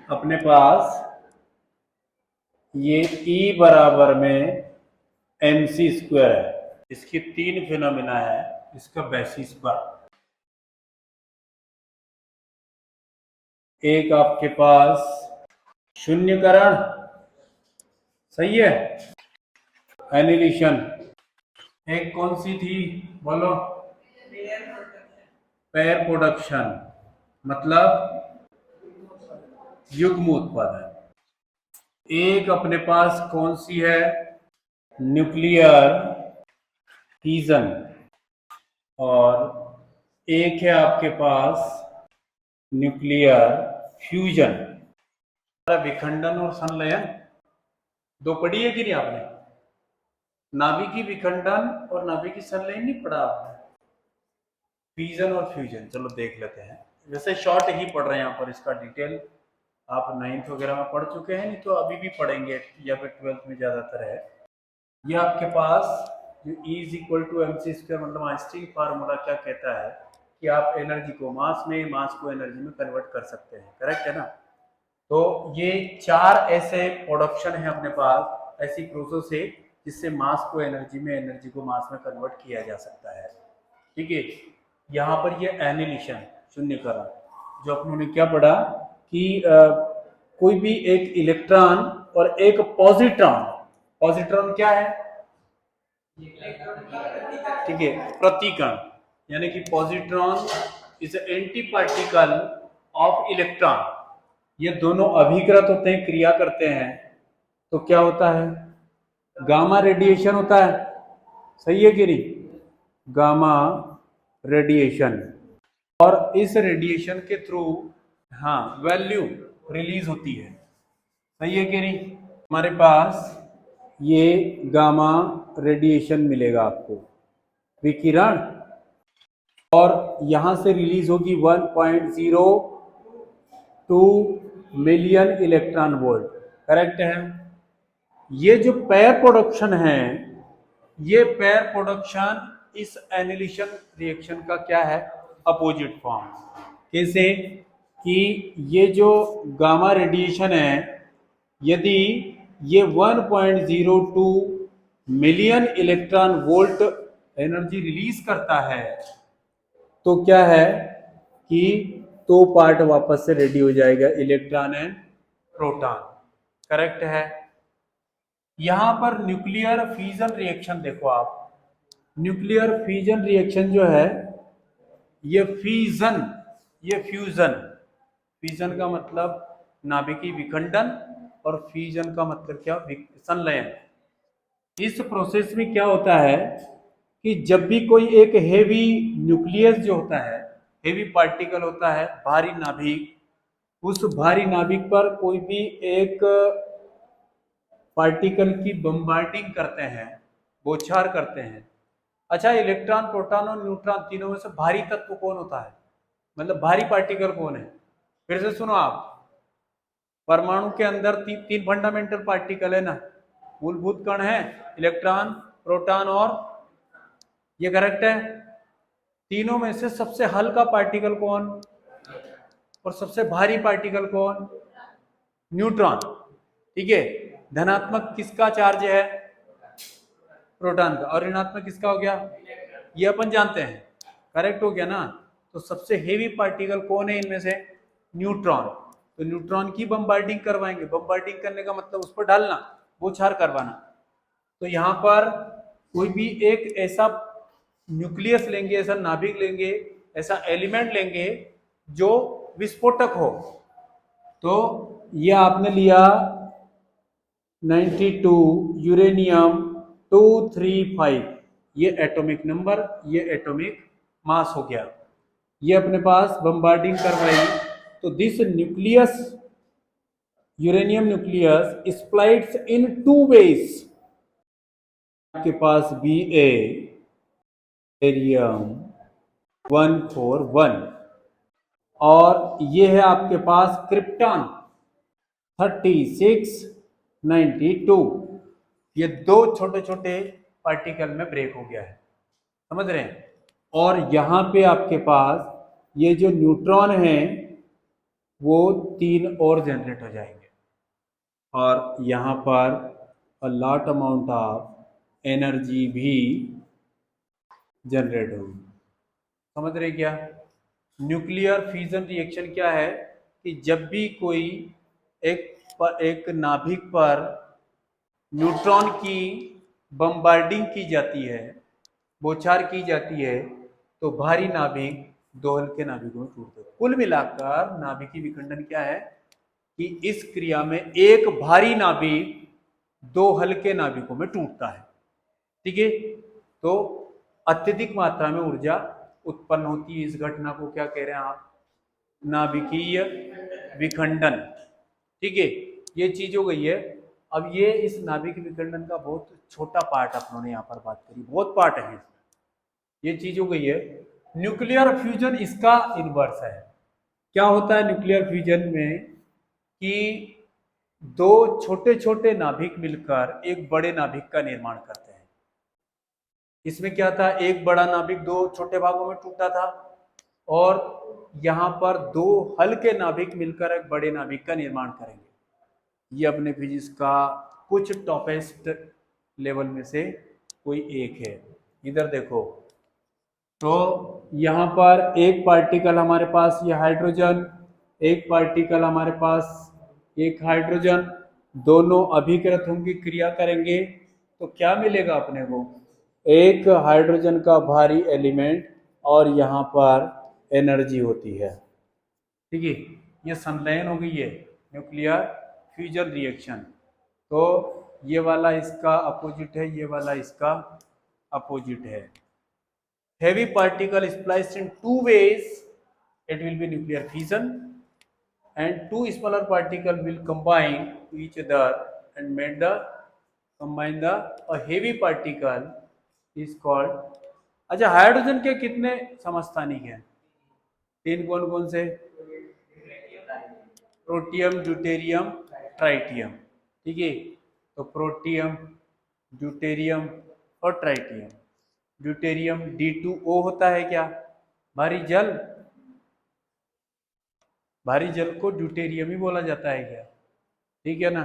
अपने पास ये E बराबर में mc² है। इसकी 3 फिनोमिना है इसका बेसिस पर। एक आपके पास शून्यकरण, सही है, एनिलिशन। एक कौन सी थी बोलो? पेयर प्रोडक्शन, मतलब युग्म उत्पादन। एक अपने पास कौन सी है? Nuclear fission. और एक है आपके पास न्यूक्लियर फ्यूजन। विखंडन और संलयन दो पढ़ी है कि नहीं आपने? नाभिकीय विखंडन और नाभिकीय संलयन नहीं पढ़ा आपने? फिजन और फ्यूजन चलो देख लेते हैं। वैसे शॉर्ट ही पढ़ रहे हैं यहाँ पर, इसका डिटेल आप 9th वगैरह में पढ़ चुके हैं, नहीं तो अभी भी पढ़ेंगे या फिर 12th में ज्यादातर है। ये आपके पास जो E = mc², मतलब आइंस्टीन फार्मूला क्या कहता है कि आप एनर्जी को मास में, मास को एनर्जी में कन्वर्ट कर सकते हैं, करेक्ट है ना? तो ये 4 ऐसे प्रोडक्शन है अपने पास, ऐसी प्रोसेस है जिससे मास को एनर्जी में, एनर्जी को मास में कन्वर्ट किया जा सकता है। ठीक है, यहाँ पर ये एनिलिशन, शून्यकरण, जो अपनों ने क्या पढ़ा कि कोई भी एक इलेक्ट्रॉन और एक पॉजिट्रॉन, पॉजिट्रॉन क्या है? ठीक है, प्रतिकण, यानी कि positron is anti particle of electron. ये दोनों अभिकृत होते हैं, क्रिया करते हैं, तो क्या होता है? गामा रेडिएशन होता है, सही है कि नहीं? Gamma radiation. और इस रेडिएशन के थ्रू हाँ वैल्यू रिलीज होती है, सही है कि नहीं? हमारे पास ये गामा रेडिएशन मिलेगा आपको, विकिरण, और यहां से रिलीज होगी 1.02 मिलियन इलेक्ट्रॉन वोल्ट, करेक्ट है? ये जो पेयर प्रोडक्शन है, ये पेयर प्रोडक्शन इस एनिलिशन रिएक्शन का क्या है? Opposite form. कैसे? कि ये जो गामा रेडिएशन है, यदि ये 1.02 million electron volt energy release करता है, तो क्या है कि दो पार्ट वापस से रेडी हो जाएगा, इलेक्ट्रॉन एंड प्रोटॉन, करेक्ट है? यहां पर न्यूक्लियर फ्यूजन रिएक्शन देखो आप, न्यूक्लियर फ्यूजन रिएक्शन जो है, ये फ्यूजन, ये फ्यूजन, फ्यूजन का मतलब नाभिकीय विखंडन, और फ्यूजन का मतलब क्या? संलयन। इस प्रोसेस में क्या होता है कि जब भी कोई एक हेवी न्यूक्लियस जो होता है, हेवी पार्टिकल होता है, भारी नाभिक, उस भारी नाभिक पर कोई भी एक पार्टिकल की बम्बार्डिंग करते हैं, बौछार करते हैं। अच्छा, इलेक्ट्रॉन, प्रोटॉन और न्यूट्रॉन तीनों में से भारी तत्व कौन होता है? मतलब भारी पार्टिकल कौन है? फिर से सुनो आप, परमाणु के अंदर तीन फंडामेंटल पार्टिकल है ना, मूलभूत कण है, इलेक्ट्रॉन, प्रोटॉन और ये, करेक्ट है? तीनों में से सबसे हल्का पार्टिकल कौन और सबसे भारी पार्टिकल कौन? न्यूट्रॉन। ठीक है, धनात्मक किसका चार्ज है? प्रोटॉन का। और ऋणात्मक किसका हो गया? ये अपन जानते हैं, करेक्ट हो गया ना? तो सबसे हेवी पार्टिकल कौन है इनमें से? न्यूट्रॉन। तो न्यूट्रॉन की बम्बार्डिंग करवाएंगे, बम्बार्डिंग करने का मतलब उस पर डालना, बौछार करवाना। तो यहाँ पर कोई भी एक ऐसा न्यूक्लियस लेंगे, ऐसा नाभिक लेंगे, ऐसा एलिमेंट लेंगे जो विस्फोटक हो। तो ये आपने लिया 92 यूरेनियम 235, ये एटॉमिक नंबर, ये एटॉमिक मास हो गया। ये अपने पास बम्बार्डिंग करवाई, तो this nucleus, uranium nucleus splits in 2 ways. आपके पास Ba बेरियम 141, और ये है आपके पास क्रिप्टॉन 3692। ये दो छोटे छोटे पार्टिकल में ब्रेक हो गया है, समझ रहे हैं? और यहां पे आपके पास ये जो न्यूट्रॉन है, वो 3 और जनरेट हो जाएंगे और यहाँ पर a lot amount of energy भी जनरेट होगी। समझ रहे क्या? न्यूक्लियर फ्यूजन रिएक्शन क्या है कि जब भी कोई एक नाभिक पर न्यूट्रॉन की बम्बार्डिंग की जाती है, बौछार की जाती है, तो भारी नाभिक दो हल्के नाभिकों में टूटते हैं। कुल मिलाकर नाभिकीय विखंडन क्या है कि इस क्रिया में एक भारी नाभिक दो हल्के नाभिकों में टूटता है। ठीक है, तो अत्यधिक मात्रा में ऊर्जा उत्पन्न होती है। इस घटना को क्या कह रहे हैं आप? नाभिकीय विखंडन। ठीक है, ये चीज हो गई है। अब ये इस नाभिक विखंडन का बहुत छोटा पार्ट अपनों ने यहाँ पर बात करी, बहुत पार्ट है इसमें। ये चीज हो गई है। न्यूक्लियर फ्यूजन इसका इनवर्स है। क्या होता है न्यूक्लियर फ्यूजन में कि दो छोटे छोटे नाभिक मिलकर एक बड़े नाभिक का निर्माण करते हैं। इसमें क्या था, एक बड़ा नाभिक दो छोटे भागों में टूटा था और यहां पर दो हल्के नाभिक मिलकर एक बड़े नाभिक का निर्माण करेंगे। ये अपने फिजिक्स का कुछ टॉपेस्ट लेवल में से कोई एक है। इधर देखो, तो यहाँ पर एक पार्टिकल हमारे पास ये हाइड्रोजन, एक पार्टिकल हमारे पास एक हाइड्रोजन, दोनों अभिकृत होंगे, क्रिया करेंगे, तो क्या मिलेगा अपने को? एक हाइड्रोजन का भारी एलिमेंट और यहाँ पर एनर्जी होती है। ठीक है, ये संलयन हो गई है न्यूक्लियर फ्यूजन रिएक्शन। तो ये वाला इसका अपोजिट है, ये वाला इसका अपोजिट है। Heavy particle spliced in two ways, it will be nuclear fission, and two smaller particle will combine to each other and make the combine the a heavy particle is called। अच्छा, hydrogen के कितने समस्थानिक हैं? तीन। कौन कौन से? Protium, deuterium, tritium. ठीक है, तो प्रोटियम, ड्यूटेरियम और ट्राइटियम। ड्यूटेरियम D2O होता है क्या? भारी जल। भारी जल को ड्यूटेरियम ही बोला जाता है क्या? ठीक है ना।